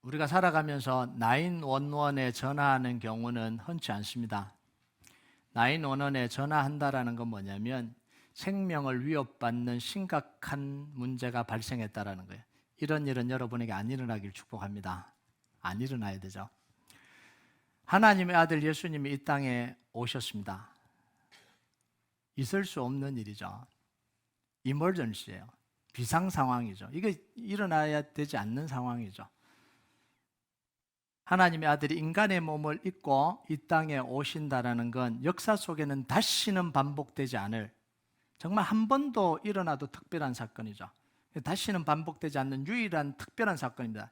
우리가 살아가면서 911에 전화하는 경우는 흔치 않습니다. 911에 전화한다라는 건 뭐냐면 생명을 위협받는 심각한 문제가 발생했다라는 거예요. 이런 일은 여러분에게 안 일어나길 축복합니다. 안 일어나야 되죠. 하나님의 아들 예수님이 이 땅에 오셨습니다. 있을 수 없는 일이죠. 이머전시예요. 비상 상황이죠. 이게 일어나야 되지 않는 상황이죠. 하나님의 아들이 인간의 몸을 입고 이 땅에 오신다라는 건 역사 속에는 다시는 반복되지 않을, 정말 한 번도 일어나도 특별한 사건이죠. 다시는 반복되지 않는 유일한 특별한 사건입니다.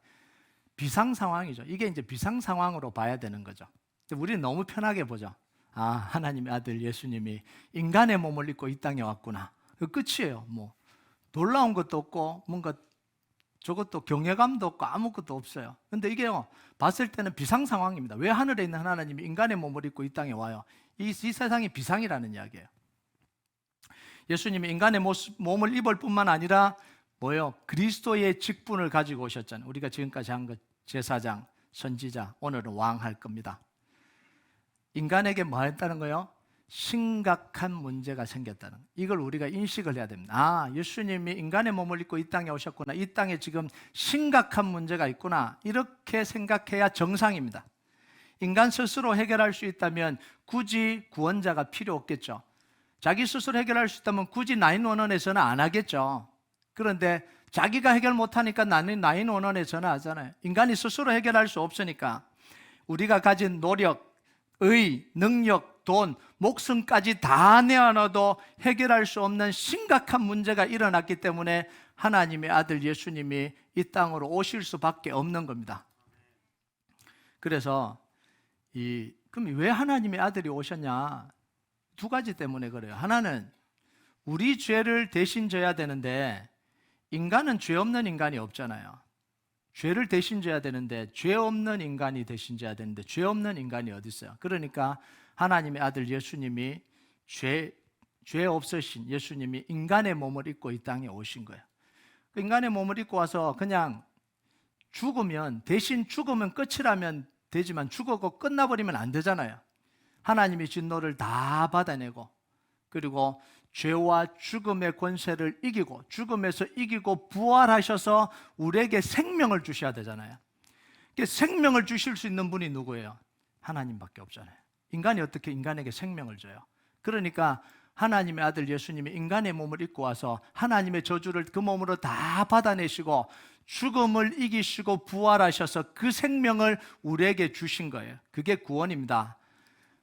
비상 상황이죠. 이게 이제 비상 상황으로 봐야 되는 거죠. 우리는 너무 편하게 보죠. 아, 하나님의 아들 예수님이 인간의 몸을 입고 이 땅에 왔구나. 그 끝이에요. 뭐 놀라운 것도 없고 뭔가 저것도 경외감도 없고 아무것도 없어요. 근데 이게요, 봤을 때는 비상 상황입니다. 왜 하늘에 있는 하나님이 인간의 몸을 입고 이 땅에 와요? 이 세상이 비상이라는 이야기예요. 예수님이 인간의 몸을 입을 뿐만 아니라 뭐예요? 그리스도의 직분을 가지고 오셨잖아요. 우리가 지금까지 한 것, 제사장, 선지자, 오늘은 왕 할 겁니다. 인간에게 뭐 했다는 거예요? 심각한 문제가 생겼다는 거예요. 이걸 우리가 인식을 해야 됩니다. 아, 예수님이 인간의 몸을 입고 이 땅에 오셨구나. 이 땅에 지금 심각한 문제가 있구나. 이렇게 생각해야 정상입니다. 인간 스스로 해결할 수 있다면 굳이 구원자가 필요 없겠죠. 자기 스스로 해결할 수 있다면 굳이 911에 전화 안 하겠죠. 그런데 자기가 해결 못하니까 나는 911에 전화하잖아요. 인간이 스스로 해결할 수 없으니까 우리가 가진 노력, 의, 능력, 돈, 목숨까지 다 내어놔도 해결할 수 없는 심각한 문제가 일어났기 때문에 하나님의 아들 예수님이 이 땅으로 오실 수밖에 없는 겁니다. 그래서 그럼 왜 하나님의 아들이 오셨냐? 두 가지 때문에 그래요. 하나는 우리 죄를 대신 져야 되는데 인간은 죄 없는 인간이 없잖아요. 죄를 대신 져야 되는데 죄 없는 인간이 대신 져야 되는데 죄 없는 인간이 어디 있어요? 그러니까 하나님의 아들 예수님이 죄 없으신 예수님이 인간의 몸을 입고 이 땅에 오신 거예요. 인간의 몸을 입고 와서 그냥 대신 죽으면 끝이라면 되지만 죽었고 끝나버리면 안 되잖아요. 하나님이 진노를 다 받아내고 그리고 죄와 죽음의 권세를 이기고 죽음에서 이기고 부활하셔서 우리에게 생명을 주셔야 되잖아요. 생명을 주실 수 있는 분이 누구예요? 하나님밖에 없잖아요. 인간이 어떻게 인간에게 생명을 줘요? 그러니까 하나님의 아들 예수님이 인간의 몸을 입고 와서 하나님의 저주를 그 몸으로 다 받아내시고 죽음을 이기시고 부활하셔서 그 생명을 우리에게 주신 거예요. 그게 구원입니다.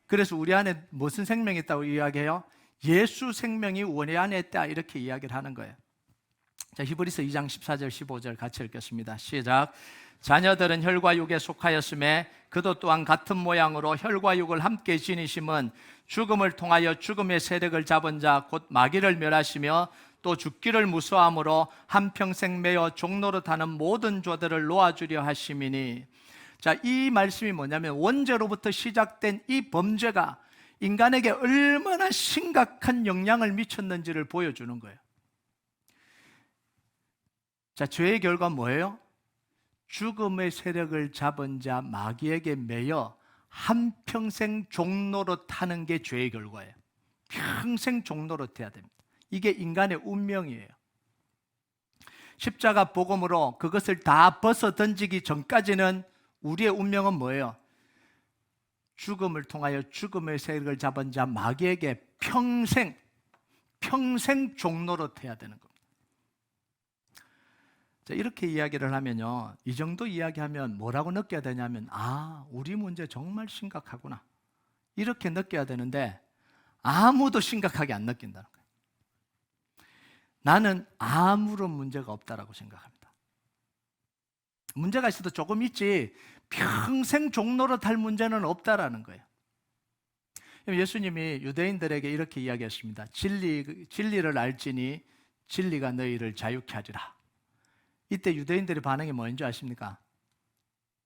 그래서 우리 안에 무슨 생명이 있다고 이야기해요? 예수 생명이 우리 안에 있다 이렇게 이야기를 하는 거예요. 자, 히브리서 2장 14절 15절 같이 읽겠습니다. 시작. 자녀들은 혈과 육에 속하였음에 그도 또한 같은 모양으로 혈과 육을 함께 지니심은 죽음을 통하여 죽음의 세력을 잡은 자 곧 마귀를 멸하시며 또 죽기를 무서워함으로 한평생 매어 종노릇하는 모든 조들을 놓아주려 하심이니. 자, 이 말씀이 뭐냐면 원죄로부터 시작된 이 범죄가 인간에게 얼마나 심각한 영향을 미쳤는지를 보여주는 거예요. 자, 죄의 결과는 뭐예요? 죽음의 세력을 잡은 자 마귀에게 매여 한평생 종노릇하는 게 죄의 결과예요. 평생 종노릇해야 됩니다. 이게 인간의 운명이에요. 십자가 복음으로 그것을 다 벗어 던지기 전까지는 우리의 운명은 뭐예요? 죽음을 통하여 죽음의 세력을 잡은 자 마귀에게 평생 종노릇해야 되는 겁니다. 자, 이렇게 이야기를 하면요, 이 정도 이야기하면 뭐라고 느껴야 되냐면 아, 우리 문제 정말 심각하구나 이렇게 느껴야 되는데 아무도 심각하게 안 느낀다는 거예요. 나는 아무런 문제가 없다라고 생각합니다. 문제가 있어도 조금 있지 평생 종노릇할 문제는 없다라는 거예요. 예수님이 유대인들에게 이렇게 이야기했습니다. 진리를 알지니 진리가 너희를 자유케 하리라. 이때 유대인들의 반응이 뭔지 아십니까?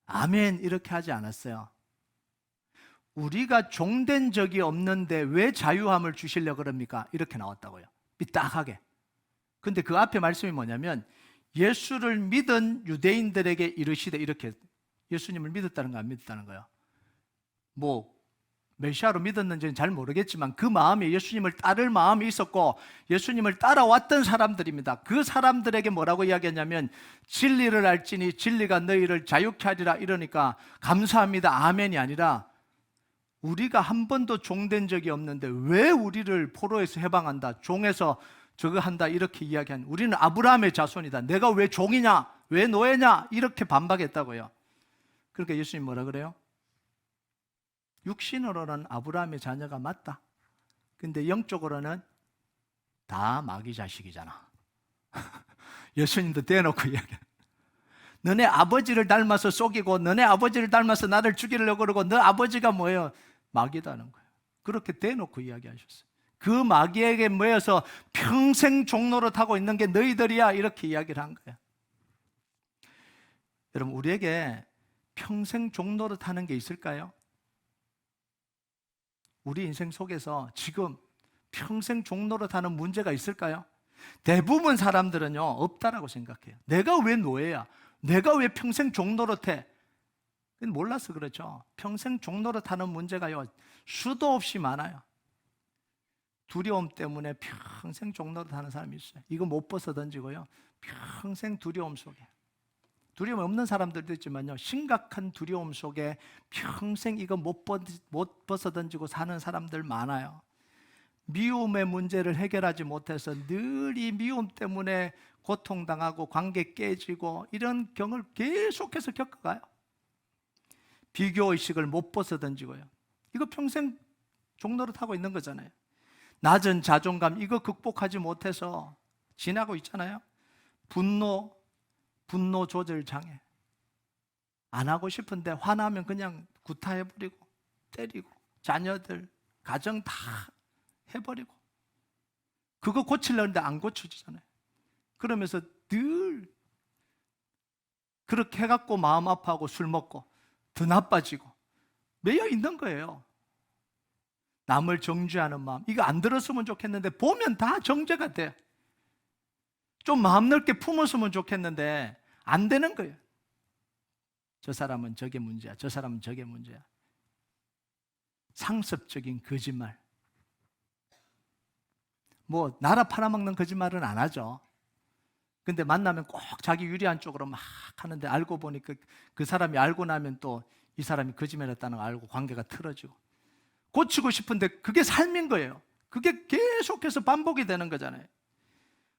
아멘 이렇게 하지 않았어요. 우리가 종된 적이 없는데 왜 자유함을 주시려고 그럽니까? 이렇게 나왔다고요. 삐딱하게. 근데 그 앞에 말씀이 뭐냐면 예수를 믿은 유대인들에게 이르시되 이렇게 예수님을 믿었다는 거 안 믿었다는 거예요? 뭐 메시아로 믿었는지는 잘 모르겠지만 그 마음에 예수님을 따를 마음이 있었고 예수님을 따라왔던 사람들입니다. 그 사람들에게 뭐라고 이야기했냐면 진리를 알지니 진리가 너희를 자유케 하리라 이러니까 감사합니다 아멘이 아니라 우리가 한 번도 종된 적이 없는데 왜 우리를 포로에서 해방한다, 종에서 저거 한다 이렇게 이야기한, 우리는 아브라함의 자손이다, 내가 왜 종이냐, 왜 노예냐 이렇게 반박했다고요. 그러니까 예수님 뭐라 그래요? 육신으로는 아브라함의 자녀가 맞다. 근데 영적으로는 다 마귀 자식이잖아. 예수님도 대놓고 이야기해. 너네 아버지를 닮아서 속이고 너네 아버지를 닮아서 나를 죽이려고 그러고 너 아버지가 뭐예요? 마귀다는 거예요. 그렇게 대놓고 이야기하셨어요. 그 마귀에게 모여서 평생 종노릇 하고 있는 게 너희들이야 이렇게 이야기를 한 거예요. 여러분 우리에게 평생 종노릇 하는 게 있을까요? 우리 인생 속에서 지금 평생 종노릇 하는 문제가 있을까요? 대부분 사람들은요 없다라고 생각해요. 내가 왜 노예야? 내가 왜 평생 종노릇해? 몰라서 그렇죠. 평생 종노릇 하는 문제가요 수도 없이 많아요. 두려움 때문에 평생 종노릇 하는 사람이 있어요. 이거 못 벗어 던지고요 평생 두려움 속에, 두려움 없는 사람들도 있지만요 심각한 두려움 속에 평생 이거 못 벗어 던지고 사는 사람들 많아요. 미움의 문제를 해결하지 못해서 늘 이 미움 때문에 고통당하고 관계 깨지고 이런 경을 계속해서 겪어가요. 비교의식을 못 벗어 던지고요. 이거 평생 종노릇하고 있는 거잖아요. 낮은 자존감 이거 극복하지 못해서 지나고 있잖아요. 분노 조절 장애. 안 하고 싶은데 화나면 그냥 구타해버리고 때리고 자녀들 가정 다 해버리고 그거 고치려는데 안 고쳐지잖아요. 그러면서 늘 그렇게 해갖고 마음 아파하고 술 먹고 더 나빠지고 매여 있는 거예요. 남을 정죄하는 마음 이거 안 들었으면 좋겠는데 보면 다 정죄가 돼. 좀 마음 넓게 품었으면 좋겠는데 안 되는 거예요. 저 사람은 저게 문제야, 저 사람은 저게 문제야. 상습적인 거짓말, 뭐 나라 팔아먹는 거짓말은 안 하죠. 근데 만나면 꼭 자기 유리한 쪽으로 막 하는데 알고 보니까 그 사람이 알고 나면 또 이 사람이 거짓말했다는 걸 알고 관계가 틀어지고 고치고 싶은데 그게 삶인 거예요. 그게 계속해서 반복이 되는 거잖아요.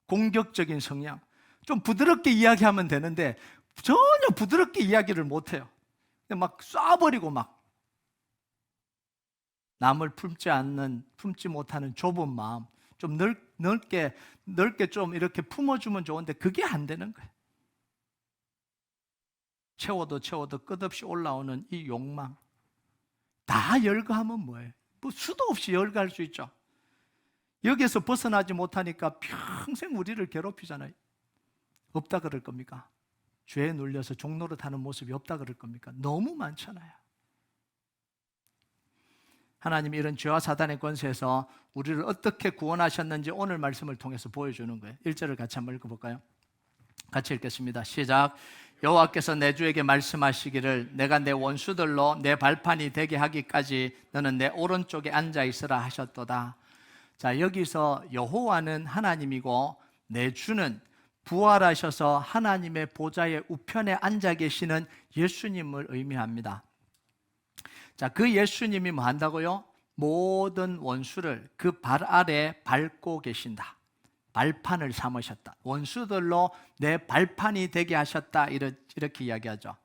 공격적인 성향, 좀 부드럽게 이야기하면 되는데 전혀 부드럽게 이야기를 못해요. 막 쏴버리고 막 남을 품지 못하는 좁은 마음, 좀 넓게 좀 이렇게 품어주면 좋은데 그게 안 되는 거예요. 채워도 끝없이 올라오는 이 욕망, 다 열거하면 뭐예요? 뭐 수도 없이 열거할 수 있죠. 여기에서 벗어나지 못하니까 평생 우리를 괴롭히잖아요. 없다 그럴 겁니까? 죄에 눌려서 종노릇하는 모습이 없다 그럴 겁니까? 너무 많잖아요. 하나님이 이런 죄와 사단의 권세에서 우리를 어떻게 구원하셨는지 오늘 말씀을 통해서 보여주는 거예요. 1절을 같이 한번 읽어볼까요? 같이 읽겠습니다. 시작. 여호와께서 내 주에게 말씀하시기를 내가 내 원수들로 내 발판이 되게 하기까지 너는 내 오른쪽에 앉아 있으라 하셨도다. 자, 여기서 여호와는 하나님이고 내 주는 부활하셔서 하나님의 보좌의 우편에 앉아 계시는 예수님을 의미합니다. 자, 그 예수님이 뭐 한다고요? 모든 원수를 그 발 아래 밟고 계신다. 발판을 삼으셨다. 원수들로 내 발판이 되게 하셨다. 이렇게 이야기하죠.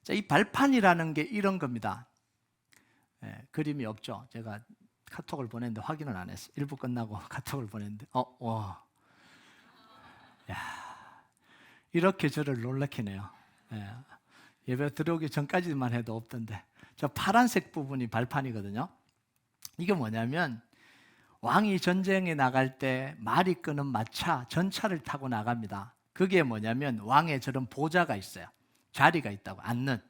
자, 이 발판이라는 게 이런 겁니다. 그림이 없죠. 제가 카톡을 보냈는데 확인을 안 했어요. 1부 끝나고 카톡을 보냈는데 야, 이렇게 저를 놀래키네요. 예배 들어오기 전까지만 해도 없던데 저 파란색 부분이 발판이거든요. 이게 뭐냐면 왕이 전쟁에 나갈 때 말이 끄는 마차, 전차를 타고 나갑니다. 그게 뭐냐면 왕의 저런 보좌가 있어요. 자리가 있다고, 앉는.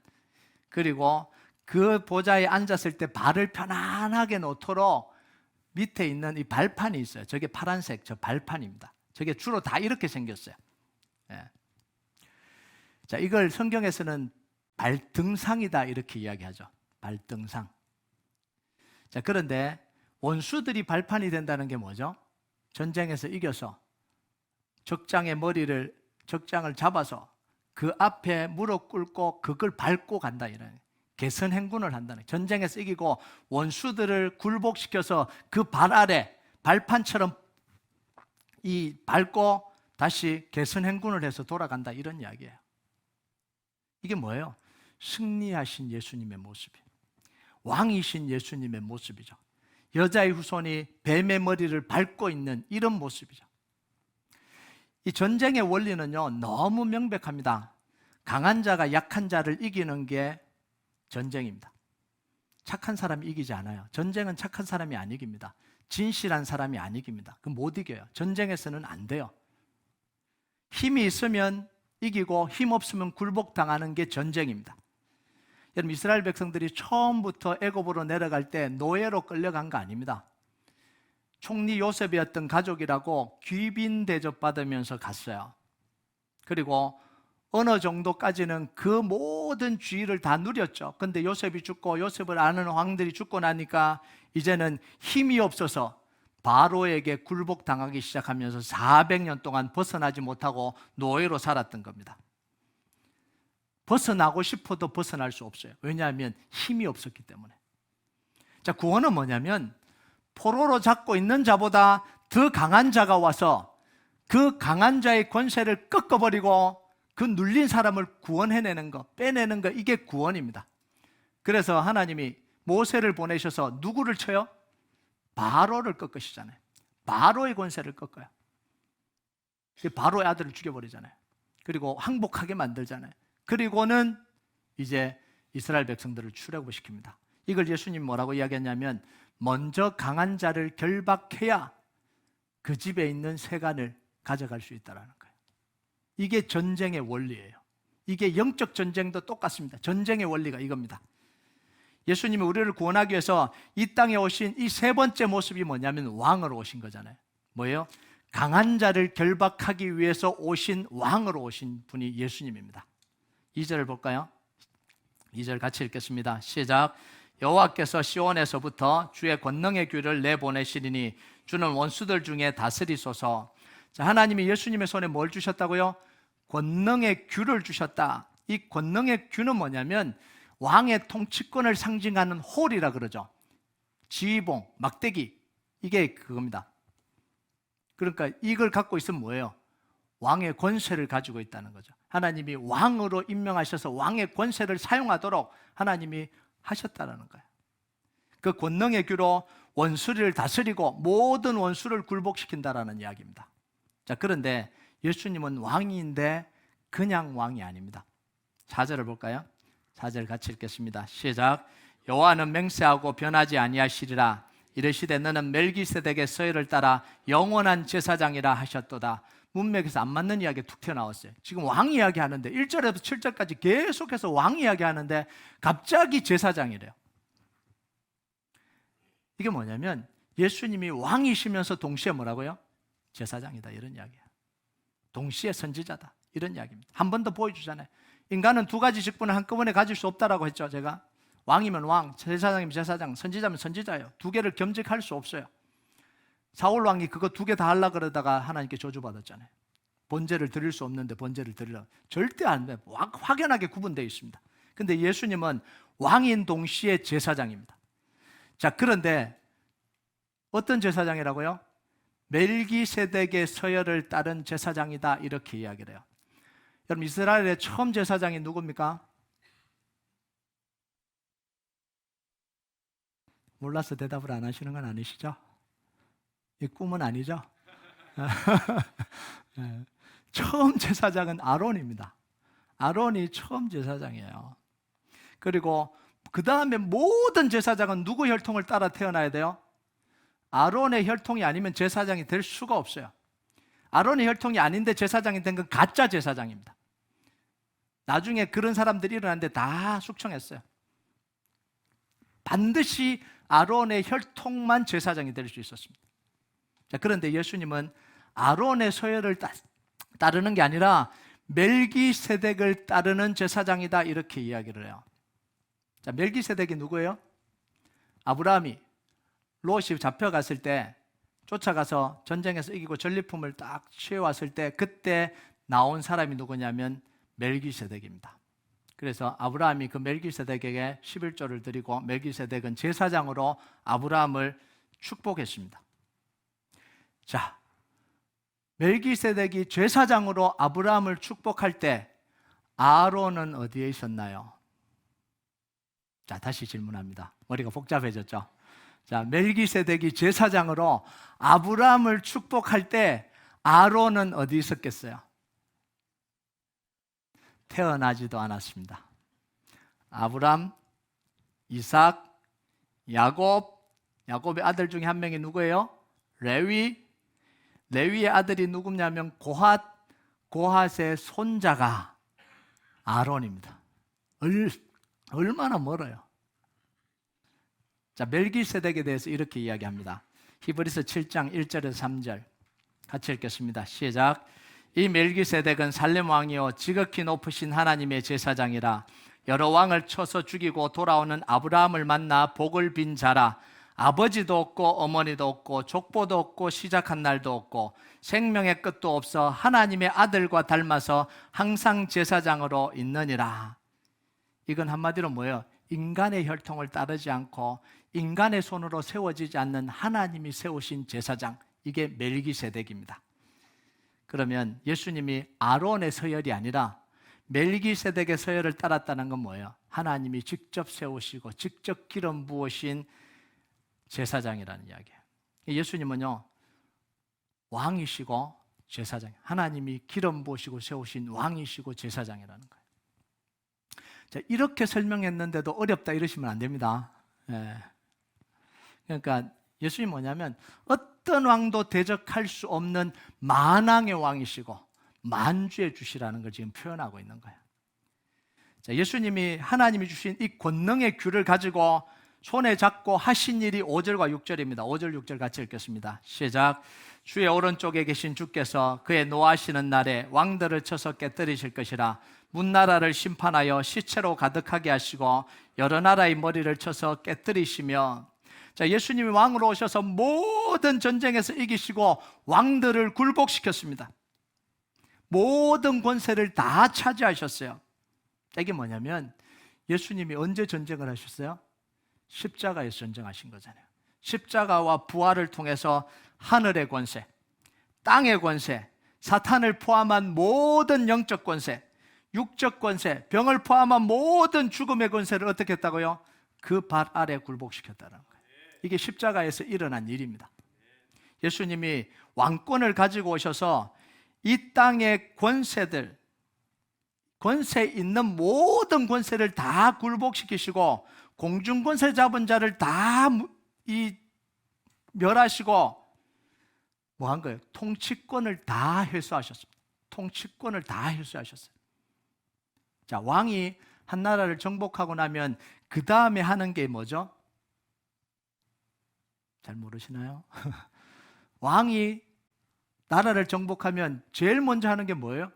그리고 그 보좌에 앉았을 때 발을 편안하게 놓도록 밑에 있는 이 발판이 있어요. 저게 파란색 저 발판입니다. 저게 주로 다 이렇게 생겼어요. 자, 이걸 성경에서는 발등상이다 이렇게 이야기하죠. 발등상. 자, 그런데 원수들이 발판이 된다는 게 뭐죠? 전쟁에서 이겨서 적장을 잡아서 그 앞에 무릎 꿇고 그걸 밟고 간다 이런 개선 행군을 한다는, 전쟁에서 이기고 원수들을 굴복시켜서 그 발 아래 발판처럼 이 밟고 다시 개선 행군을 해서 돌아간다 이런 이야기예요. 이게 뭐예요? 승리하신 예수님의 모습이에요. 왕이신 예수님의 모습이죠. 여자의 후손이 뱀의 머리를 밟고 있는 이런 모습이죠. 이 전쟁의 원리는요, 너무 명백합니다. 강한 자가 약한 자를 이기는 게 전쟁입니다. 착한 사람이 이기지 않아요. 전쟁은 착한 사람이 안 이깁니다. 진실한 사람이 안 이깁니다. 그 못 이겨요. 전쟁에서는 안 돼요. 힘이 있으면 이기고 힘 없으면 굴복당하는 게 전쟁입니다. 여러분, 이스라엘 백성들이 처음부터 애굽으로 내려갈 때 노예로 끌려간 거 아닙니다. 총리 요셉이었던 가족이라고 귀빈 대접받으면서 갔어요. 그리고 어느 정도까지는 그 모든 주의를 다 누렸죠. 근데 요셉이 죽고 요셉을 아는 왕들이 죽고 나니까 이제는 힘이 없어서 바로에게 굴복당하기 시작하면서 400년 동안 벗어나지 못하고 노예로 살았던 겁니다. 벗어나고 싶어도 벗어날 수 없어요. 왜냐하면 힘이 없었기 때문에. 자, 구원은 뭐냐면 포로로 잡고 있는 자보다 더 강한 자가 와서 그 강한 자의 권세를 꺾어버리고 그 눌린 사람을 구원해내는 거, 빼내는 거, 이게 구원입니다. 그래서 하나님이 모세를 보내셔서 누구를 쳐요? 바로를 꺾으시잖아요. 바로의 권세를 꺾어요. 바로의 아들을 죽여버리잖아요. 그리고 항복하게 만들잖아요. 그리고는 이제 이스라엘 백성들을 출애굽시킵니다. 이걸 예수님 뭐라고 이야기했냐면, 먼저 강한 자를 결박해야 그 집에 있는 세간을 가져갈 수 있다는 거예요. 이게 전쟁의 원리예요. 이게 영적 전쟁도 똑같습니다. 전쟁의 원리가 이겁니다. 예수님이 우리를 구원하기 위해서 이 땅에 오신 이 세 번째 모습이 뭐냐면 왕으로 오신 거잖아요. 뭐예요? 강한 자를 결박하기 위해서 오신 왕으로 오신 분이 예수님입니다. 2절을 볼까요? 2절 같이 읽겠습니다. 시작. 여호와께서 시온에서부터 주의 권능의 규를 내보내시리니 주는 원수들 중에 다스리소서. 자, 하나님이 예수님의 손에 뭘 주셨다고요? 권능의 규를 주셨다. 이 권능의 규는 뭐냐면 왕의 통치권을 상징하는 홀이라 그러죠. 지휘봉, 막대기, 이게 그겁니다. 그러니까 이걸 갖고 있으면 뭐예요? 왕의 권세를 가지고 있다는 거죠. 하나님이 왕으로 임명하셔서 왕의 권세를 사용하도록 하나님이 하셨다는 거예요. 그 권능의 규로 원수를 다스리고 모든 원수를 굴복시킨다라는 이야기입니다. 자, 그런데 예수님은 왕인데 그냥 왕이 아닙니다. 4절을 볼까요? 4절 같이 읽겠습니다. 시작. 여호와는 맹세하고 변하지 아니하시리라. 이르시되 너는 멜기세덱의 서열을 따라 영원한 제사장이라 하셨도다. 문맥에서 안 맞는 이야기가 툭 튀어나왔어요. 지금 왕 이야기하는데 1절에서 7절까지 계속해서 왕 이야기하는데 갑자기 제사장이래요. 이게 뭐냐면 예수님이 왕이시면서 동시에 뭐라고요? 제사장이다, 이런 이야기예요. 동시에 선지자다, 이런 이야기입니다. 한 번 더 보여주잖아요. 인간은 두 가지 직분을 한꺼번에 가질 수 없다라고 했죠. 제가 왕이면 왕, 제사장이면 제사장, 선지자면 선지자예요. 두 개를 겸직할 수 없어요. 사울 왕이 그거 두 개 다 하려고 그러다가 하나님께 저주받았잖아요. 번제를 드릴 수 없는데 번제를 드리려고. 절대 안 돼요. 확연하게 구분되어 있습니다. 근데 예수님은 왕인 동시에 제사장입니다. 자, 그런데 어떤 제사장이라고요? 멜기세덱의 서열을 따른 제사장이다, 이렇게 이야기를 해요. 여러분, 이스라엘의 처음 제사장이 누굽니까? 몰라서 대답을 안 하시는 건 아니시죠? 이 꿈은 아니죠? 처음 제사장은 아론입니다. 아론이 처음 제사장이에요. 그리고 그 다음에 모든 제사장은 누구 혈통을 따라 태어나야 돼요? 아론의 혈통이 아니면 제사장이 될 수가 없어요. 아론의 혈통이 아닌데 제사장이 된 건 가짜 제사장입니다. 나중에 그런 사람들이 일어났는데 다 숙청했어요. 반드시 아론의 혈통만 제사장이 될 수 있었습니다. 자, 그런데 예수님은 아론의 서열을 따르는 게 아니라 멜기세덱을 따르는 제사장이다 이렇게 이야기를 해요. 자, 멜기세덱이 누구예요? 아브라함이 롯이 잡혀갔을 때 쫓아가서 전쟁에서 이기고 전리품을 딱 취해왔을 때 그때 나온 사람이 누구냐면 멜기세덱입니다. 그래서 아브라함이 그 멜기세덱에게 11조를 드리고 멜기세덱은 제사장으로 아브라함을 축복했습니다. 자, 멜기세덱이 제사장으로 아브라함을 축복할 때 아론은 어디에 있었나요? 자, 다시 질문합니다. 머리가 복잡해졌죠? 자, 멜기세덱이 제사장으로 아브라함을 축복할 때 아론은 어디 있었겠어요? 태어나지도 않았습니다. 아브람, 이삭, 야곱의 아들 중에 한 명이 누구예요? 레위의 아들이 누구냐면 고핫의 손자가 아론입니다. 얼마나 멀어요. 자, 멜기세덱에 대해서 이렇게 이야기합니다. 히브리서 7장 1절에서 3절 같이 읽겠습니다. 시작. 이 멜기세덱은 살렘 왕이요 지극히 높으신 하나님의 제사장이라. 여러 왕을 쳐서 죽이고 돌아오는 아브라함을 만나 복을 빈 자라. 아버지도 없고 어머니도 없고 족보도 없고 시작한 날도 없고 생명의 끝도 없어 하나님의 아들과 닮아서 항상 제사장으로 있느니라. 이건 한마디로 뭐예요? 인간의 혈통을 따르지 않고 인간의 손으로 세워지지 않는 하나님이 세우신 제사장, 이게 멜기세덱입니다. 그러면 예수님이 아론의 서열이 아니라 멜기세덱의 서열을 따랐다는 건 뭐예요? 하나님이 직접 세우시고 직접 기름 부으신 제사장이라는 이야기예요. 예수님은요, 왕이시고 제사장, 하나님이 기름 부으시고 세우신 왕이시고 제사장이라는 거예요. 자, 이렇게 설명했는데도 어렵다 이러시면 안 됩니다. 예. 그러니까 예수님이 뭐냐면 어떤 왕도 대적할 수 없는 만왕의 왕이시고 만주의 주시라는 걸 지금 표현하고 있는 거예요. 자, 예수님이 하나님이 주신 이 권능의 귤을 가지고 손에 잡고 하신 일이 5절과 6절입니다. 5절, 6절 같이 읽겠습니다. 시작. 주의 오른쪽에 계신 주께서 그의 노하시는 날에 왕들을 쳐서 깨뜨리실 것이라. 문나라를 심판하여 시체로 가득하게 하시고 여러 나라의 머리를 쳐서 깨뜨리시며. 자, 예수님이 왕으로 오셔서 모든 전쟁에서 이기시고 왕들을 굴복시켰습니다. 모든 권세를 다 차지하셨어요. 이게 뭐냐면 예수님이 언제 전쟁을 하셨어요? 십자가에서 전쟁하신 거잖아요. 십자가와 부활을 통해서 하늘의 권세, 땅의 권세, 사탄을 포함한 모든 영적 권세, 육적 권세, 병을 포함한 모든 죽음의 권세를 어떻게 했다고요? 그 발 아래 굴복시켰다는 거예요. 이게 십자가에서 일어난 일입니다. 예수님이 왕권을 가지고 오셔서 이 땅의 권세들, 권세 있는 모든 권세를 다 굴복시키시고 공중권세 잡은 자를 다 멸하시고 뭐 한 거예요? 통치권을 다 회수하셨습니다. 통치권을 다 회수하셨어요. 자, 왕이 한 나라를 정복하고 나면 그 다음에 하는 게 뭐죠? 잘 모르시나요? 왕이 나라를 정복하면 제일 먼저 하는 게 뭐예요?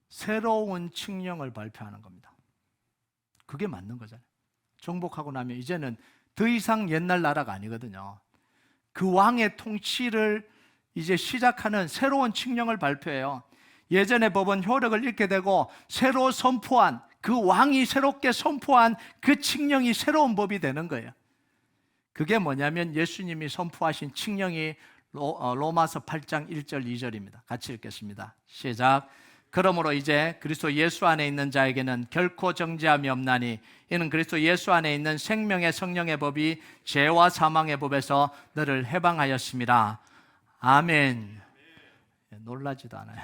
새로운 칙령을 발표하는 겁니다. 그게 맞는 거잖아요. 정복하고 나면 이제는 더 이상 옛날 나라가 아니거든요. 그 왕의 통치를 이제 시작하는 새로운 칙령을 발표해요. 예전의 법은 효력을 잃게 되고 새로 선포한, 그 왕이 새롭게 선포한 그 칙령이 새로운 법이 되는 거예요. 그게 뭐냐면 예수님이 선포하신 칙령이 로마서 8장 1절 2절입니다. 같이 읽겠습니다. 시작. 그러므로 이제 그리스도 예수 안에 있는 자에게는 결코 정죄함이 없나니 이는 그리스도 예수 안에 있는 생명의 성령의 법이 죄와 사망의 법에서 너를 해방하였음이라. 아멘. 놀라지도 않아요.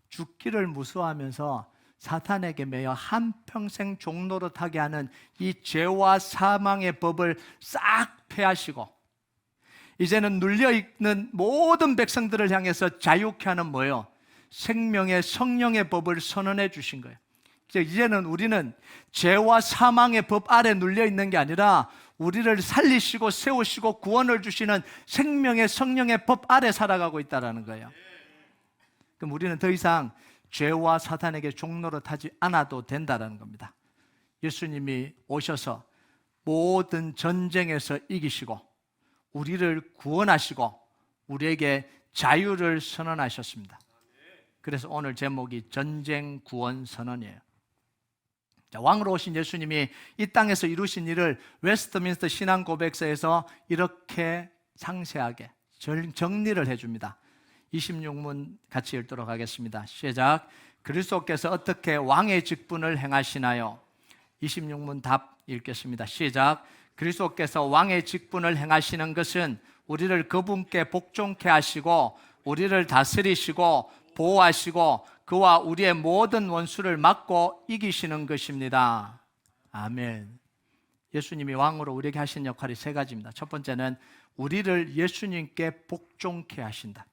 죽기를 무서워하면서 사탄에게 매여 한평생 종노릇하게 하는 이 죄와 사망의 법을 싹 폐하시고 이제는 눌려있는 모든 백성들을 향해서 자유케 하는 뭐예요? 생명의 성령의 법을 선언해 주신 거예요. 이제는 우리는 죄와 사망의 법 아래 눌려있는 게 아니라 우리를 살리시고 세우시고 구원을 주시는 생명의 성령의 법 아래 살아가고 있다는 거예요. 그럼 우리는 더 이상 죄와 사탄에게 종노릇하지 않아도 된다는 겁니다. 예수님이 오셔서 모든 전쟁에서 이기시고 우리를 구원하시고 우리에게 자유를 선언하셨습니다. 그래서 오늘 제목이 전쟁 구원 선언이에요. 자, 왕으로 오신 예수님이 이 땅에서 이루신 일을 웨스트민스터 신앙 고백서에서 이렇게 상세하게 정리를 해줍니다. 26문 같이 읽도록 하겠습니다. 시작. 그리스도께서 어떻게 왕의 직분을 행하시나요? 26문 답 읽겠습니다. 시작. 그리스도께서 왕의 직분을 행하시는 것은 우리를 그분께 복종케 하시고 우리를 다스리시고 보호하시고 그와 우리의 모든 원수를 막고 이기시는 것입니다. 아멘. 예수님이 왕으로 우리에게 하신 역할이 세 가지입니다. 첫 번째는 우리를 예수님께 복종케 하신다.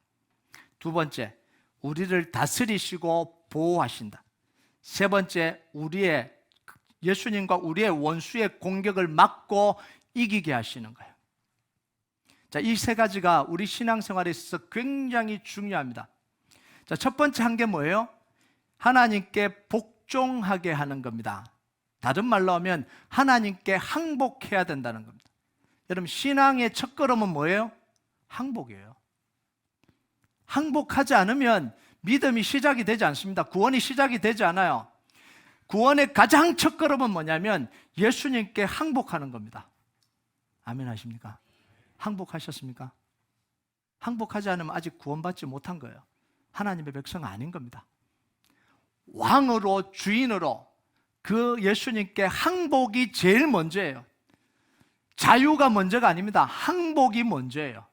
두 번째, 우리를 다스리시고 보호하신다. 세 번째, 예수님과 우리의 원수의 공격을 막고 이기게 하시는 거예요. 자, 이 세 가지가 우리 신앙생활에 있어서 굉장히 중요합니다. 자, 첫 번째 한 게 뭐예요? 하나님께 복종하게 하는 겁니다. 다른 말로 하면 하나님께 항복해야 된다는 겁니다. 여러분, 신앙의 첫걸음은 뭐예요? 항복이에요. 항복하지 않으면 믿음이 시작이 되지 않습니다. 구원이 시작이 되지 않아요. 구원의 가장 첫걸음은 뭐냐면 예수님께 항복하는 겁니다. 아멘 하십니까? 항복하셨습니까? 항복하지 않으면 아직 구원받지 못한 거예요. 하나님의 백성은 아닌 겁니다. 왕으로 주인으로 그 예수님께 항복이 제일 먼저예요. 자유가 먼저가 아닙니다. 항복이 먼저예요.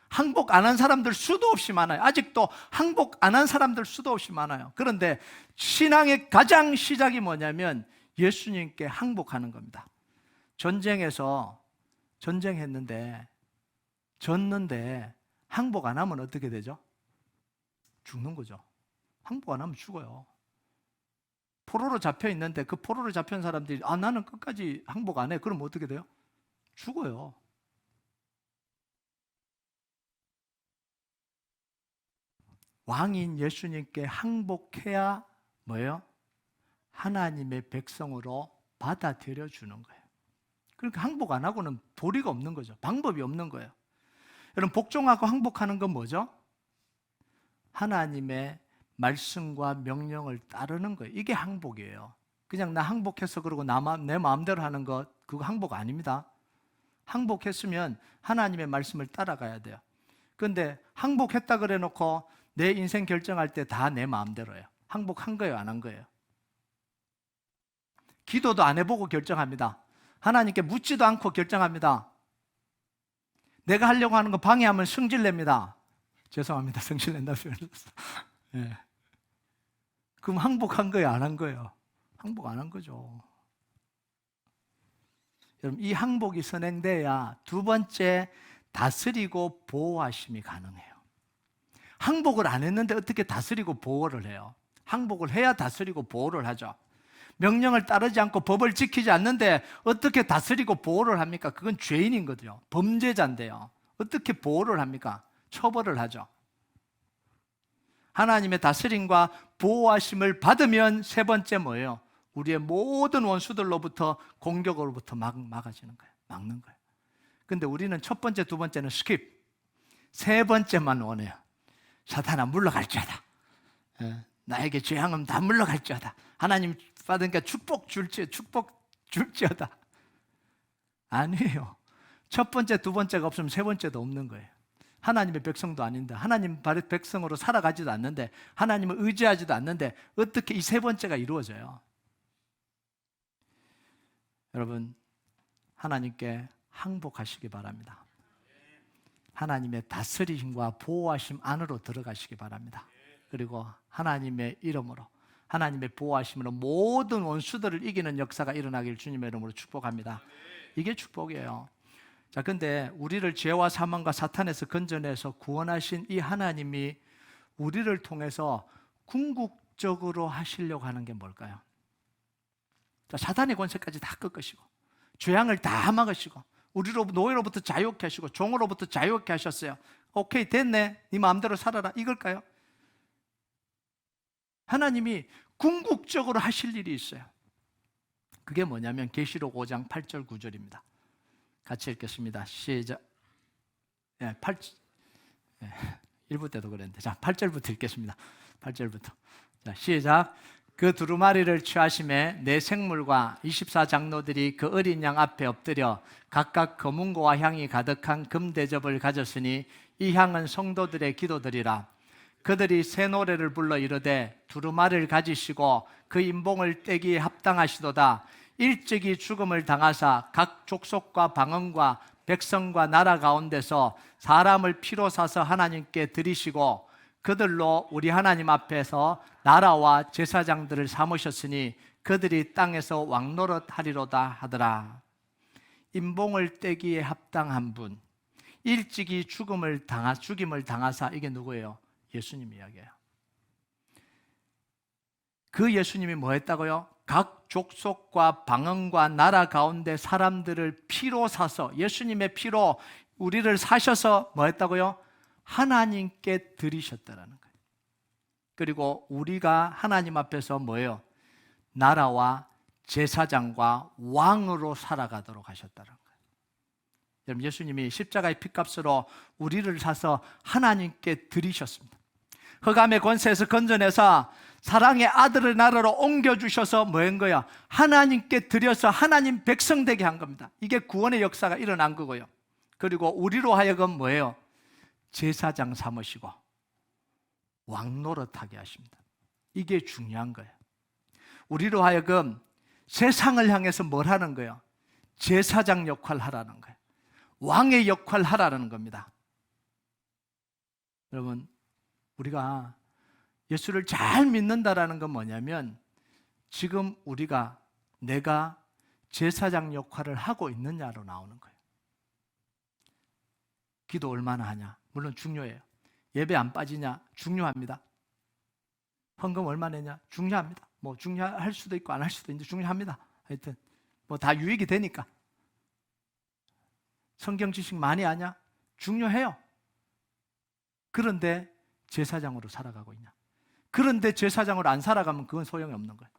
항복 안 한 사람들 수도 없이 많아요. 아직도 항복 안 한 사람들 수도 없이 많아요. 그런데 신앙의 가장 시작이 뭐냐면 예수님께 항복하는 겁니다. 전쟁에서 전쟁했는데 졌는데 항복 안 하면 어떻게 되죠? 죽는 거죠. 항복 안 하면 죽어요. 포로로 잡혀 있는데 그 포로로 잡힌 사람들이 나는 끝까지 항복 안 해. 그럼 어떻게 돼요? 죽어요. 왕인 예수님께 항복해야 뭐예요? 하나님의 백성으로 받아들여 주는 거예요. 그러니까 항복 안 하고는 도리가 없는 거죠. 방법이 없는 거예요. 여러분, 복종하고 항복하는 건 뭐죠? 하나님의 말씀과 명령을 따르는 거예요. 이게 항복이에요. 그냥 나 항복해서 그러고 내 마음대로 하는 것, 그거 항복 아닙니다. 항복했으면 하나님의 말씀을 따라가야 돼요. 그런데 항복했다 그래 놓고 내 인생 결정할 때 다 내 마음대로예요. 항복한 거예요, 안 한 거예요? 기도도 안 해보고 결정합니다. 하나님께 묻지도 않고 결정합니다. 내가 하려고 하는 거 방해하면 성질냅니다. 죄송합니다. 성질낸다고 표현했어. 네. 그럼 항복한 거예요, 안 한 거예요? 항복 안 한 거죠. 여러분, 이 항복이 선행돼야 두 번째, 다스리고 보호하심이 가능해요. 항복을 안 했는데 어떻게 다스리고 보호를 해요? 항복을 해야 다스리고 보호를 하죠. 명령을 따르지 않고 법을 지키지 않는데 어떻게 다스리고 보호를 합니까? 그건 죄인인 거죠. 범죄자인데요. 어떻게 보호를 합니까? 처벌을 하죠. 하나님의 다스림과 보호하심을 받으면 세 번째 뭐예요? 우리의 모든 원수들로부터 공격으로부터 막아지는 거예요. 막는 거예요. 근데 우리는 첫 번째, 두 번째는 스킵. 세 번째만 원해요. 사탄아 물러갈지어다. 나에게 죄악은 다 물러갈지어다. 하나님 받으니까 축복 줄지어다. 아니에요. 첫 번째, 두 번째가 없으면 세 번째도 없는 거예요. 하나님의 백성도 아닌데, 하나님 백성으로 살아가지도 않는데, 하나님을 의지하지도 않는데 어떻게 이 세 번째가 이루어져요? 여러분, 하나님께 항복하시기 바랍니다. 하나님의 다스리심과 보호하심 안으로 들어가시기 바랍니다. 그리고 하나님의 이름으로, 하나님의 보호하심으로 모든 원수들을 이기는 역사가 일어나길 주님의 이름으로 축복합니다. 이게 축복이에요. 자, 근데 우리를 죄와 사망과 사탄에서 건져내서 구원하신 이 하나님이 우리를 통해서 궁극적으로 하시려고 하는 게 뭘까요? 자, 사탄의 권세까지 다 꺾으시고 죄악을 다 막으시고 우리로 노예로부터 자유케 하시고 종으로부터 자유케 하셨어요. 오케이, 됐네. 네 마음대로 살아라. 이걸까요? 하나님이 궁극적으로 하실 일이 있어요. 그게 뭐냐면 계시록 5장 8절 9절입니다. 같이 읽겠습니다. 시작. 1부 때도 그랬는데, 자, 8절부터 읽겠습니다. 8절부터. 자, 시작. 그 두루마리를 취하심에 네 생물과 24장로들이 그 어린 양 앞에 엎드려 각각 검은고와 향이 가득한 금대접을 가졌으니 이 향은 성도들의 기도들이라. 그들이 새 노래를 불러 이르되 두루마리를 가지시고 그 인봉을 떼기에 합당하시도다. 일찍이 죽음을 당하사 각 족속과 방언과 백성과 나라 가운데서 사람을 피로 사서 하나님께 드리시고 그들로 우리 하나님 앞에서 나라와 제사장들을 삼으셨으니 그들이 땅에서 왕노릇하리로다 하더라. 인봉을 떼기에 합당한 분, 일찍이 죽임을 당하사, 이게 누구예요? 예수님 이야기예요. 그 예수님이 뭐 했다고요? 각 족속과 방언과 나라 가운데 사람들을 피로 사서, 예수님의 피로 우리를 사셔서 뭐 했다고요? 하나님께 드리셨다라는 거예요. 그리고 우리가 하나님 앞에서 뭐예요? 나라와 제사장과 왕으로 살아가도록 하셨다는 거예요. 여러분, 예수님이 십자가의 피값으로 우리를 사서 하나님께 드리셨습니다. 흑암의 권세에서 건져내서 사랑의 아들을 나라로 옮겨주셔서 뭐 한 거야? 하나님께 드려서 하나님 백성 되게 한 겁니다. 이게 구원의 역사가 일어난 거고요. 그리고 우리로 하여금 뭐예요? 제사장 삼으시고 왕 노릇하게 하십니다. 이게 중요한 거예요. 우리로 하여금 세상을 향해서 뭘 하는 거예요? 제사장 역할 하라는 거예요. 왕의 역할 하라는 겁니다. 여러분, 우리가 예수를 잘 믿는다라는 건 뭐냐면 지금 내가 제사장 역할을 하고 있느냐로 나오는 거예요. 기도 얼마나 하냐? 물론 중요해요. 예배 안 빠지냐? 중요합니다. 헌금 얼마 내냐? 중요합니다. 뭐 중요할 수도 있고 안 할 수도 있는데 중요합니다. 하여튼 뭐 다 유익이 되니까. 성경 지식 많이 아냐? 중요해요. 그런데 제사장으로 살아가고 있냐? 그런데 제사장으로 안 살아가면 그건 소용이 없는 거예요.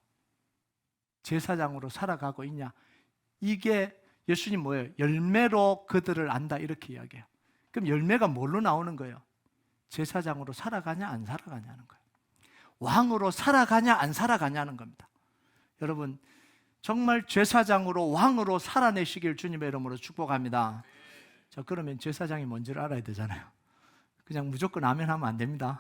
제사장으로 살아가고 있냐? 이게 예수님 뭐예요? 열매로 그들을 안다 이렇게 이야기해요. 그럼 열매가 뭘로 나오는 거예요? 제사장으로 살아가냐 안 살아가냐는 거예요. 왕으로 살아가냐 안 살아가냐는 겁니다. 여러분, 정말 제사장으로 왕으로 살아내시길 주님의 이름으로 축복합니다. 자, 그러면 제사장이 뭔지를 알아야 되잖아요. 그냥 무조건 아멘 하면 안 됩니다.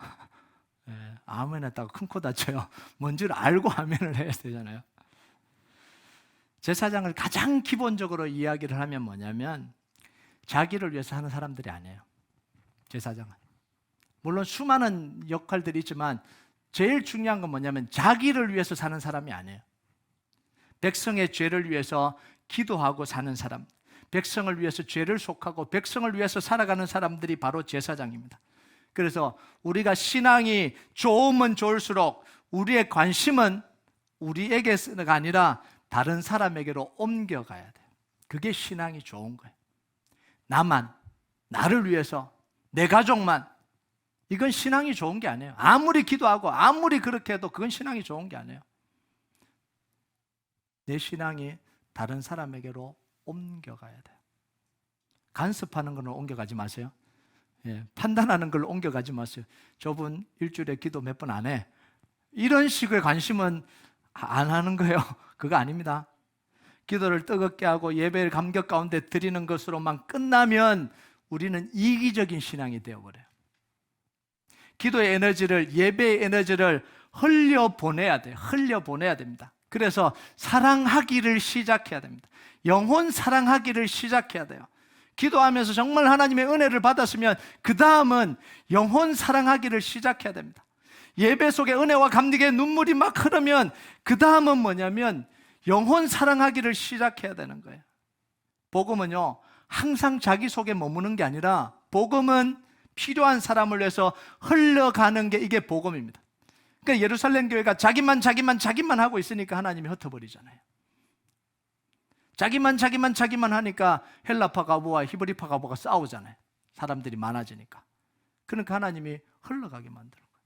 아멘 했다가 큰 코 다쳐요. 뭔지를 알고 아멘을 해야 되잖아요. 제사장을 가장 기본적으로 이야기를 하면 뭐냐면 자기를 위해서 하는 사람들이 아니에요. 제사장은. 물론 수많은 역할들이 있지만 제일 중요한 건 뭐냐면 자기를 위해서 사는 사람이 아니에요. 백성의 죄를 위해서 기도하고 사는 사람, 백성을 위해서 죄를 속하고 백성을 위해서 살아가는 사람들이 바로 제사장입니다. 그래서 우리가 신앙이 좋으면 좋을수록 우리의 관심은 우리에게가 아니라 다른 사람에게로 옮겨가야 돼요. 그게 신앙이 좋은 거예요. 나를 위해서, 내 가족만, 이건 신앙이 좋은 게 아니에요. 아무리 기도하고 아무리 그렇게 해도 그건 신앙이 좋은 게 아니에요. 내 신앙이 다른 사람에게로 옮겨가야 돼요. 간섭하는 걸 옮겨가지 마세요. 판단하는 걸 옮겨가지 마세요. 저분 일주일에 기도 몇 번 안 해. 이런 식의 관심은 안 하는 거예요. 그거 아닙니다. 기도를 뜨겁게 하고 예배를 감격 가운데 드리는 것으로만 끝나면 우리는 이기적인 신앙이 되어버려요. 기도의 에너지를, 예배의 에너지를 흘려보내야 돼요. 흘려보내야 됩니다. 그래서 사랑하기를 시작해야 됩니다. 영혼 사랑하기를 시작해야 돼요. 기도하면서 정말 하나님의 은혜를 받았으면 그 다음은 영혼 사랑하기를 시작해야 됩니다. 예배 속에 은혜와 감격의 눈물이 막 흐르면 그 다음은 뭐냐면 영혼 사랑하기를 시작해야 되는 거예요. 복음은요, 항상 자기 속에 머무는 게 아니라 복음은 필요한 사람을 위해서 흘러가는 게 이게 복음입니다. 그러니까 예루살렘 교회가 자기만 하고 있으니까 하나님이 흩어버리잖아요. 자기만 하니까 헬라파 가부와 히브리파 가부가 싸우잖아요. 사람들이 많아지니까. 그러니까 하나님이 흘러가게 만드는 거예요.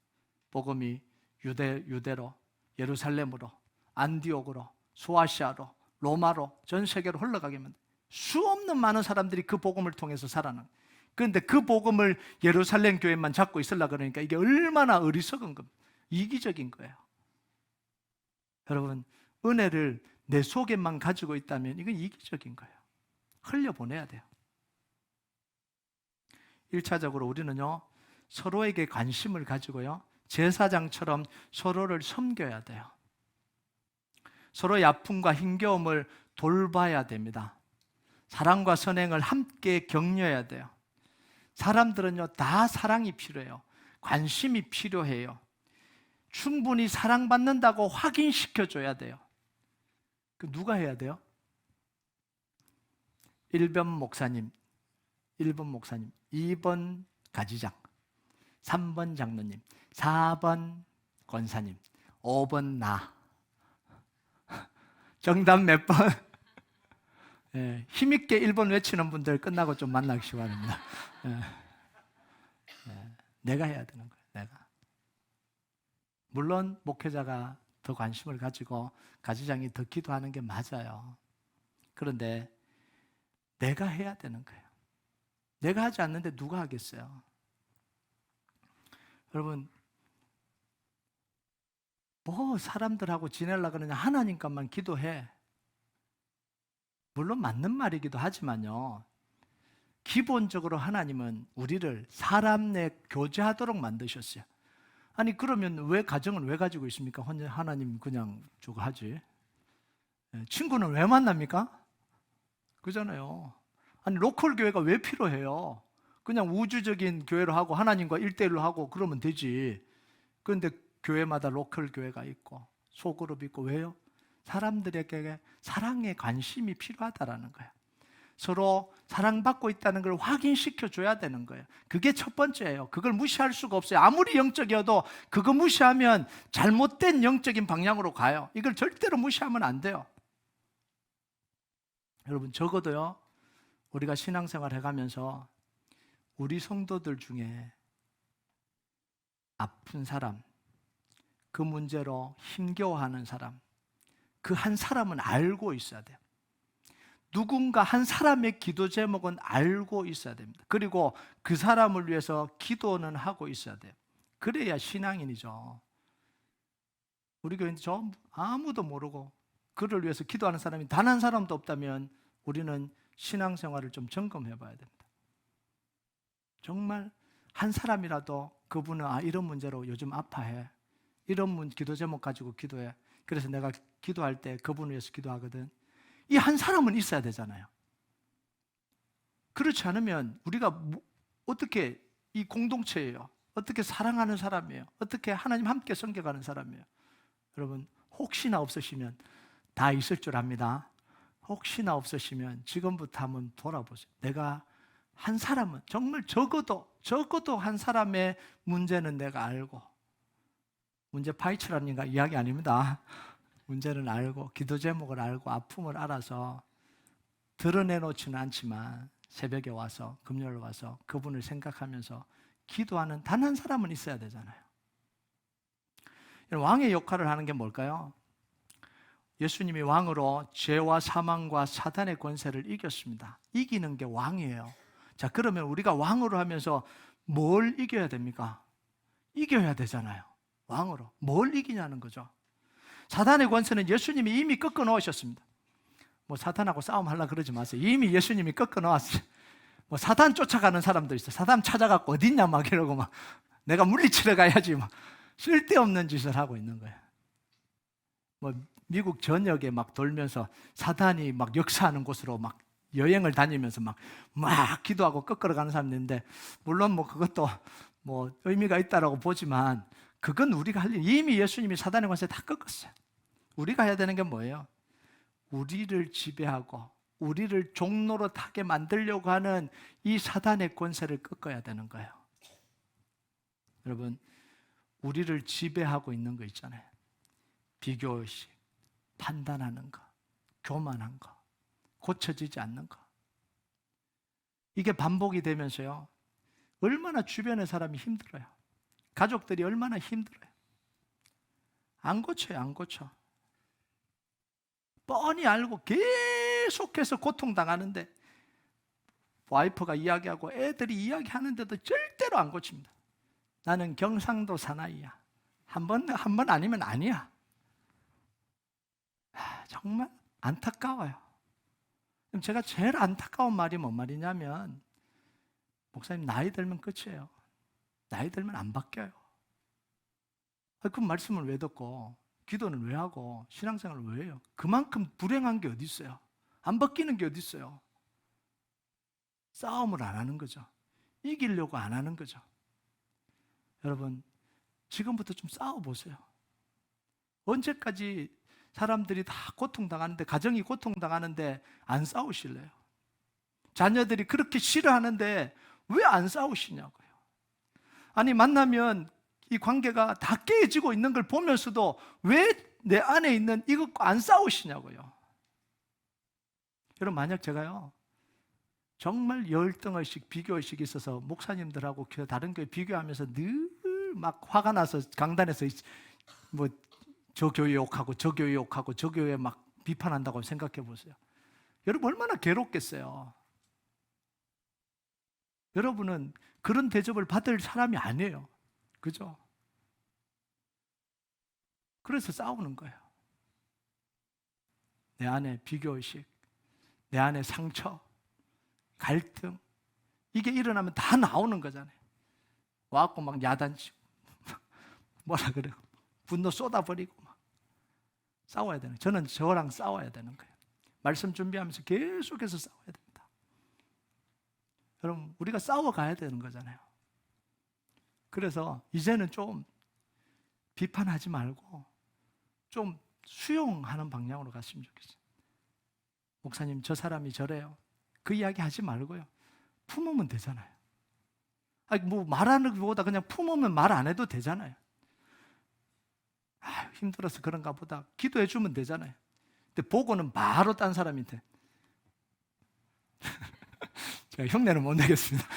복음이 유대로, 예루살렘으로, 안디옥으로, 소아시아로, 로마로, 전 세계로 흘러가게 만든 수 없는 많은 사람들이 그 복음을 통해서 살아난. 그런데 그 복음을 예루살렘 교회만 잡고 있으려 그러니까 이게 얼마나 어리석은 겁니다. 이기적인 거예요. 여러분, 은혜를 내 속에만 가지고 있다면 이건 이기적인 거예요. 흘려보내야 돼요. 1차적으로 우리는요, 서로에게 관심을 가지고요, 제사장처럼 서로를 섬겨야 돼요. 서로의 아픔과 힘겨움을 돌봐야 됩니다. 사랑과 선행을 함께 격려해야 돼요. 사람들은요, 다 사랑이 필요해요. 관심이 필요해요. 충분히 사랑받는다고 확인시켜줘야 돼요. 그 누가 해야 돼요? 1번 목사님, 2번 가지장, 3번 장로님, 4번 권사님, 5번 나. 정답 몇 번? 예, 힘있게 1번 외치는 분들 끝나고 좀 만나기 바랍니다. 내가 해야 되는 거예요. 내가. 물론 목회자가 더 관심을 가지고 가지장이 더 기도하는 게 맞아요. 그런데 내가 해야 되는 거예요. 내가 하지 않는데 누가 하겠어요? 여러분, 뭐 사람들하고 지내려고 그러냐, 하나님과만 기도해. 물론 맞는 말이기도 하지만요, 기본적으로 하나님은 우리를 사람 내 교제하도록 만드셨어요. 아니 그러면 왜 가정을 왜 가지고 있습니까? 하나님 그냥 저거 하지. 친구는 왜 만납니까? 그잖아요. 아니 로컬 교회가 왜 필요해요? 그냥 우주적인 교회로 하고 하나님과 1대1로 하고 그러면 되지. 그런데 교회마다 로컬 교회가 있고 소그룹 있고, 왜요? 사람들에게 사랑에 관심이 필요하다라는 거예요. 서로 사랑받고 있다는 걸 확인시켜 줘야 되는 거예요. 그게 첫 번째예요. 그걸 무시할 수가 없어요. 아무리 영적이어도 그거 무시하면 잘못된 영적인 방향으로 가요. 이걸 절대로 무시하면 안 돼요. 여러분, 적어도요, 우리가 신앙생활 해가면서 우리 성도들 중에 아픈 사람, 그 문제로 힘겨워하는 사람, 그 한 사람은 알고 있어야 돼요. 누군가 한 사람의 기도 제목은 알고 있어야 됩니다. 그리고 그 사람을 위해서 기도는 하고 있어야 돼요. 그래야 신앙인이죠. 우리 교회는 전부 아무도 모르고 그를 위해서 기도하는 사람이 단 한 사람도 없다면 우리는 신앙생활을 좀 점검해 봐야 됩니다. 정말 한 사람이라도 그분은 이런 문제로 요즘 아파해, 이런 기도 제목 가지고 기도해, 그래서 내가 기도할 때 그분을 위해서 기도하거든, 이 한 사람은 있어야 되잖아요. 그렇지 않으면 우리가 어떻게 이 공동체예요? 어떻게 사랑하는 사람이에요? 어떻게 하나님 함께 섬겨가는 사람이에요? 여러분, 혹시나 없으시면 다 있을 줄 압니다. 혹시나 없으시면 지금부터 한번 돌아보세요. 내가 한 사람은 정말 적어도 한 사람의 문제는 내가 알고, 문제 파헤치라는 이야기 아닙니다. 문제는 알고, 기도 제목을 알고, 아픔을 알아서 드러내놓지는 않지만 새벽에 와서, 금요일 와서 그분을 생각하면서 기도하는 단 한 사람은 있어야 되잖아요. 왕의 역할을 하는 게 뭘까요? 예수님이 왕으로 죄와 사망과 사탄의 권세를 이겼습니다. 이기는 게 왕이에요. 자, 그러면 우리가 왕으로 하면서 뭘 이겨야 됩니까? 이겨야 되잖아요. 왕으로. 뭘 이기냐는 거죠. 사탄의 권세는 예수님이 이미 꺾어 놓으셨습니다. 뭐 사탄하고 싸움하려고 그러지 마세요. 이미 예수님이 꺾어 놓았어요. 뭐 사탄 쫓아가는 사람도 있어요. 사탄 찾아갖고 어딨냐 막 이러고 막 내가 물리치러 가야지 막 쓸데없는 짓을 하고 있는 거예요. 뭐 미국 전역에 막 돌면서 사탄이 막 역사하는 곳으로 막 여행을 다니면서 막 기도하고 꺾으러 가는 사람도 있는데, 물론 뭐 그것도 뭐 의미가 있다라고 보지만 그건 우리가 할 일, 이미 예수님이 사단의 권세 다 꺾었어요. 우리가 해야 되는 게 뭐예요? 우리를 지배하고 우리를 종노릇하게 만들려고 하는 이 사단의 권세를 꺾어야 되는 거예요. 여러분, 우리를 지배하고 있는 거 있잖아요. 비교의식, 판단하는 거, 교만한 거, 고쳐지지 않는 거. 이게 반복이 되면서요, 얼마나 주변의 사람이 힘들어요. 가족들이 얼마나 힘들어요. 안 고쳐요, 안 고쳐. 뻔히 알고 계속해서 고통당하는데 와이프가 이야기하고 애들이 이야기하는데도 절대로 안 고칩니다. 나는 경상도 사나이야. 한 번 아니면 아니야. 정말 안타까워요. 그럼 제가 제일 안타까운 말이 뭔 말이냐면, 목사님 나이 들면 끝이에요. 나이 들면 안 바뀌어요. 그 말씀을 왜 듣고 기도는 왜 하고 신앙생활을 왜 해요? 그만큼 불행한 게 어디 있어요? 안 바뀌는 게 어디 있어요? 싸움을 안 하는 거죠. 이기려고 안 하는 거죠. 여러분, 지금부터 좀 싸워보세요. 언제까지 사람들이 다 고통당하는데, 가정이 고통당하는데 안 싸우실래요? 자녀들이 그렇게 싫어하는데 왜 안 싸우시냐고요. 아니, 만나면 이 관계가 다 깨지고 있는 걸 보면서도 왜 내 안에 있는 이것과 안 싸우시냐고요. 여러분, 만약 제가요 정말 열등의식, 비교의식이 있어서 목사님들하고 다른 교회 비교하면서 늘 막 화가 나서 강단에서 뭐 저 교회 욕하고 저 교회 욕하고 저 교회 막 비판한다고 생각해 보세요. 여러분 얼마나 괴롭겠어요. 여러분은 그런 대접을 받을 사람이 아니에요. 그죠? 그래서 싸우는 거예요. 내 안에 비교의식, 내 안에 상처, 갈등, 이게 일어나면 다 나오는 거잖아요. 와갖고 막 야단치고 뭐라 그래요? 분노 쏟아버리고 막 싸워야 되는 거예요. 저는 저랑 싸워야 되는 거예요. 말씀 준비하면서 계속해서 싸워야 됩니다. 여러분, 우리가 싸워가야 되는 거잖아요. 그래서 이제는 좀 비판하지 말고 좀 수용하는 방향으로 갔으면 좋겠어요. 목사님, 저 사람이 저래요. 그 이야기 하지 말고요. 품으면 되잖아요. 아니, 뭐 말하는 것보다 그냥 품으면 말 안 해도 되잖아요. 힘들어서 그런가 보다. 기도해 주면 되잖아요. 근데 보고는 바로 딴 사람한테 제가 흉내는 못 내겠습니다.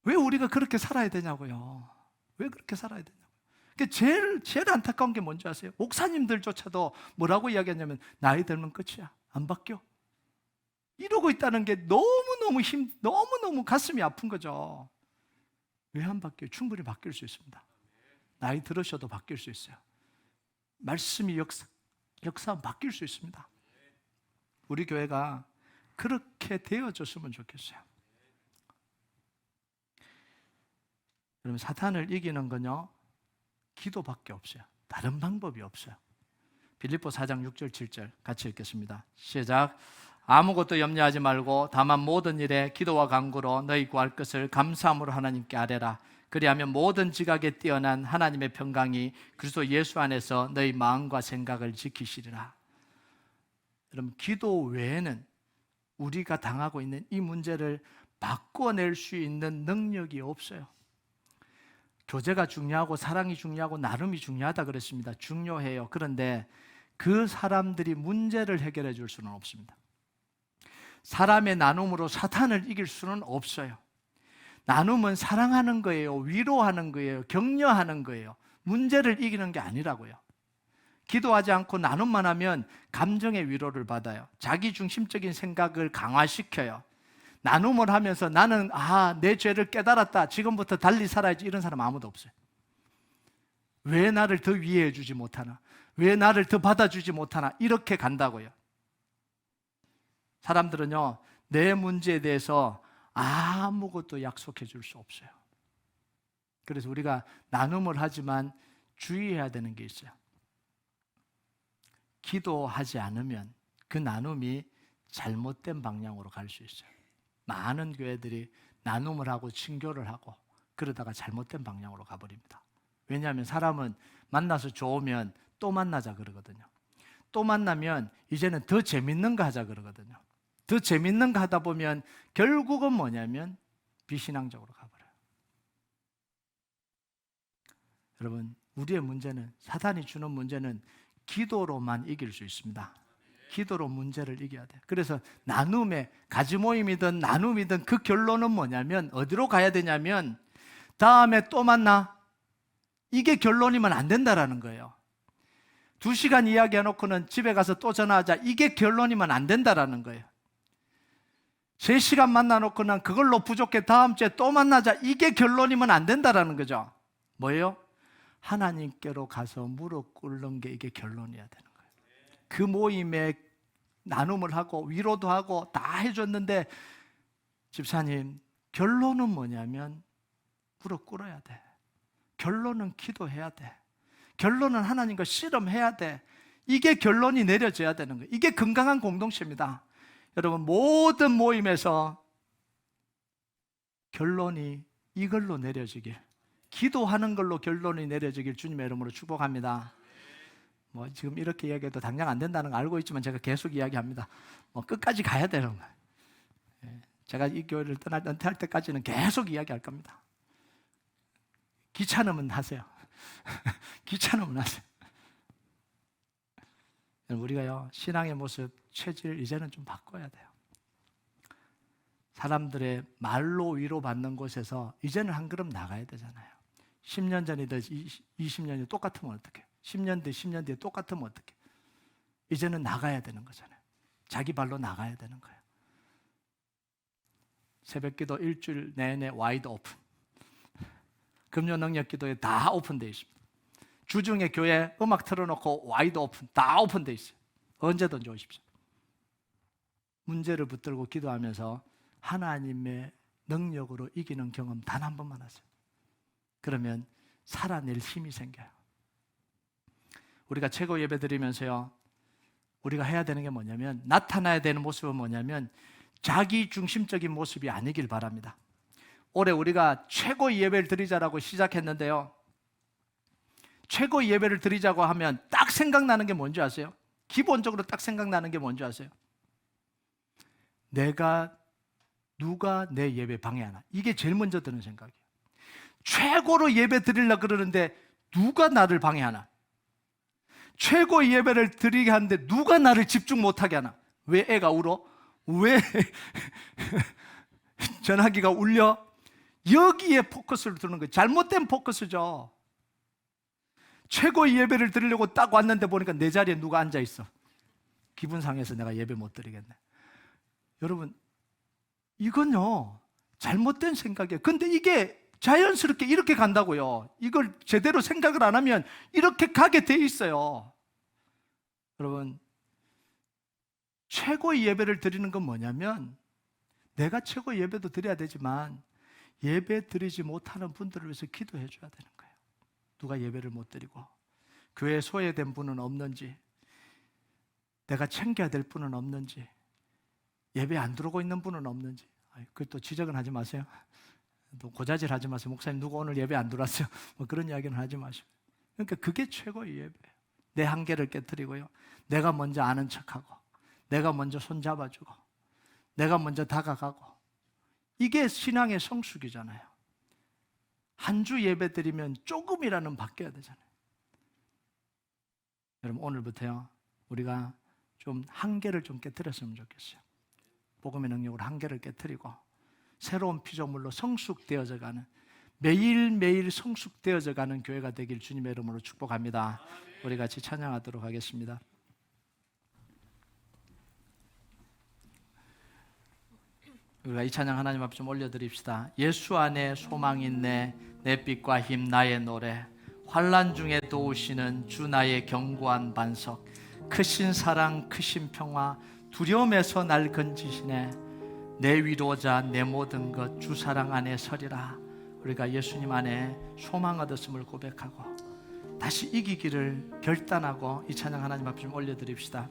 왜 우리가 그렇게 살아야 되냐고요. 왜 그렇게 살아야 되냐고요. 제일 안타까운 게 뭔지 아세요? 목사님들조차도 뭐라고 이야기하냐면 나이 들면 끝이야. 안 바뀌어. 이러고 있다는 게 너무너무 가슴이 아픈 거죠. 왜 안 바뀌어요? 충분히 바뀔 수 있습니다. 나이 들으셔도 바뀔 수 있어요. 말씀이 역사하면 바뀔 수 있습니다. 우리 교회가 그렇게 되어졌으면 좋겠어요. 여러분, 사탄을 이기는 건요 기도밖에 없어요. 다른 방법이 없어요. 빌립보 4장 6절 7절 같이 읽겠습니다. 시작. 아무것도 염려하지 말고 다만 모든 일에 기도와 간구로 너희 구할 것을 감사함으로 하나님께 아뢰라. 그리하면 모든 지각에 뛰어난 하나님의 평강이 그리스도 예수 안에서 너희 마음과 생각을 지키시리라. 여러분, 기도 외에는 우리가 당하고 있는 이 문제를 바꿔낼 수 있는 능력이 없어요. 교제가 중요하고 사랑이 중요하고 나눔이 중요하다 그랬습니다. 중요해요. 그런데 그 사람들이 문제를 해결해 줄 수는 없습니다. 사람의 나눔으로 사탄을 이길 수는 없어요. 나눔은 사랑하는 거예요. 위로하는 거예요. 격려하는 거예요. 문제를 이기는 게 아니라고요. 기도하지 않고 나눔만 하면 감정의 위로를 받아요. 자기중심적인 생각을 강화시켜요. 나눔을 하면서 나는 내 죄를 깨달았다. 지금부터 달리 살아야지. 이런 사람 아무도 없어요. 왜 나를 더 위해해 주지 못하나? 왜 나를 더 받아주지 못하나? 이렇게 간다고요. 사람들은요, 내 문제에 대해서 아무것도 약속해 줄 수 없어요. 그래서 우리가 나눔을 하지만 주의해야 되는 게 있어요. 기도하지 않으면 그 나눔이 잘못된 방향으로 갈 수 있어요. 많은 교회들이 나눔을 하고 친교를 하고 그러다가 잘못된 방향으로 가버립니다. 왜냐하면 사람은 만나서 좋으면 또 만나자 그러거든요. 또 만나면 이제는 더 재밌는 거 하자 그러거든요. 더 재밌는 거 하다 보면 결국은 뭐냐면 비신앙적으로 가버려요. 여러분, 우리의 문제는, 사탄이 주는 문제는 기도로만 이길 수 있습니다. 기도로 문제를 이겨야 돼요. 그래서 나눔의 가지 모임이든 나눔이든 그 결론은 뭐냐면 어디로 가야 되냐면 다음에 또 만나. 이게 결론이면 안 된다라는 거예요. 2시간 이야기해놓고는 집에 가서 또 전화하자. 이게 결론이면 안 된다라는 거예요. 3시간 만나놓고는 그걸로 부족해 다음 주에 또 만나자. 이게 결론이면 안 된다라는 거죠. 뭐예요? 하나님께로 가서 무릎 꿇는 게 이게 결론이어야 되는 거예요. 그 모임에 나눔을 하고 위로도 하고 다 해줬는데 집사님, 결론은 뭐냐면 무릎 꿇어야 돼. 결론은 기도해야 돼. 결론은 하나님과 씨름해야 돼. 이게 결론이 내려져야 되는 거예요. 이게 건강한 공동체입니다. 여러분, 모든 모임에서 결론이 이걸로 내려지길, 기도하는 걸로 결론이 내려지길 주님의 이름으로 축복합니다. 뭐 지금 이렇게 이야기해도 당장 안 된다는 거 알고 있지만 제가 계속 이야기합니다. 뭐 끝까지 가야 되는 거예요. 제가 이 교회를 은퇴할 때까지는 계속 이야기할 겁니다. 귀찮으면 하세요. 귀찮으면 하세요. 우리가요, 신앙의 모습, 체질 이제는 좀 바꿔야 돼요. 사람들의 말로 위로받는 곳에서 이제는 한 걸음 나가야 되잖아요. 10년 전이든 20년이 똑같으면 어떡해? 10년 뒤, 10년 뒤에 똑같으면 어떡해? 이제는 나가야 되는 거잖아요. 자기 발로 나가야 되는 거예요. 새벽기도 일주일 내내 와이드 오픈. 금요 능력 기도에 다 오픈되어 있습니다. 주중에 교회 음악 틀어놓고 와이드 오픈, 다 오픈되어 있어요. 언제든지 오십시오. 문제를 붙들고 기도하면서 하나님의 능력으로 이기는 경험 단 한 번만 하세요. 그러면 살아낼 힘이 생겨요. 우리가 최고 예배 드리면서요, 우리가 해야 되는 게 뭐냐면, 나타나야 되는 모습은 뭐냐면 자기 중심적인 모습이 아니길 바랍니다. 올해 우리가 최고 예배를 드리자라고 시작했는데요, 최고 예배를 드리자고 하면 딱 생각나는 게 뭔지 아세요? 기본적으로 딱 생각나는 게 뭔지 아세요? 누가 내 예배 방해하나? 이게 제일 먼저 드는 생각이에요. 최고로 예배 드리려고 그러는데 누가 나를 방해하나? 최고 예배를 드리게 하는데 누가 나를 집중 못하게 하나? 왜 애가 울어? 왜 전화기가 울려? 여기에 포커스를 두는 거예요. 잘못된 포커스죠. 최고 예배를 드리려고 딱 왔는데 보니까 내 자리에 누가 앉아 있어. 기분 상해서 내가 예배 못 드리겠네. 여러분, 이건요 잘못된 생각이에요. 근데 이게 자연스럽게 이렇게 간다고요. 이걸 제대로 생각을 안 하면 이렇게 가게 돼 있어요. 여러분, 최고의 예배를 드리는 건 뭐냐면, 내가 최고의 예배도 드려야 되지만 예배 드리지 못하는 분들을 위해서 기도해 줘야 되는 거예요. 누가 예배를 못 드리고, 교회에 소외된 분은 없는지, 내가 챙겨야 될 분은 없는지, 예배 안 들어오고 있는 분은 없는지. 그것도 지적은 하지 마세요. 또 고자질 하지 마세요. 목사님 누구 오늘 예배 안 들어왔어요? 뭐 그런 이야기는 하지 마시고. 그러니까 그게 최고의 예배예요. 내 한계를 깨트리고요, 내가 먼저 아는 척하고, 내가 먼저 손잡아주고, 내가 먼저 다가가고, 이게 신앙의 성숙이잖아요. 한 주 예배 드리면 조금이라는 바뀌어야 되잖아요. 여러분, 오늘부터요 우리가 좀 한계를 좀 깨트렸으면 좋겠어요. 복음의 능력으로 한계를 깨트리고 새로운 피조물로 성숙되어져 가는, 매일매일 성숙되어져 가는 교회가 되길 주님의 이름으로 축복합니다. 우리 같이 찬양하도록 하겠습니다. 우리가 이 찬양 하나님 앞에 좀 올려드립시다. 예수 안에 소망 있네, 내 빛과 힘 나의 노래, 환난 중에 도우시는 주 나의 견고한 반석, 크신 사랑 크신 평화, 두려움에서 날 건지시네, 내 위로자 내 모든 것 주 사랑 안에 서리라. 우리가 예수님 안에 소망 얻었음을 고백하고 다시 이기기를 결단하고 이 찬양 하나님 앞에 좀 올려드립시다.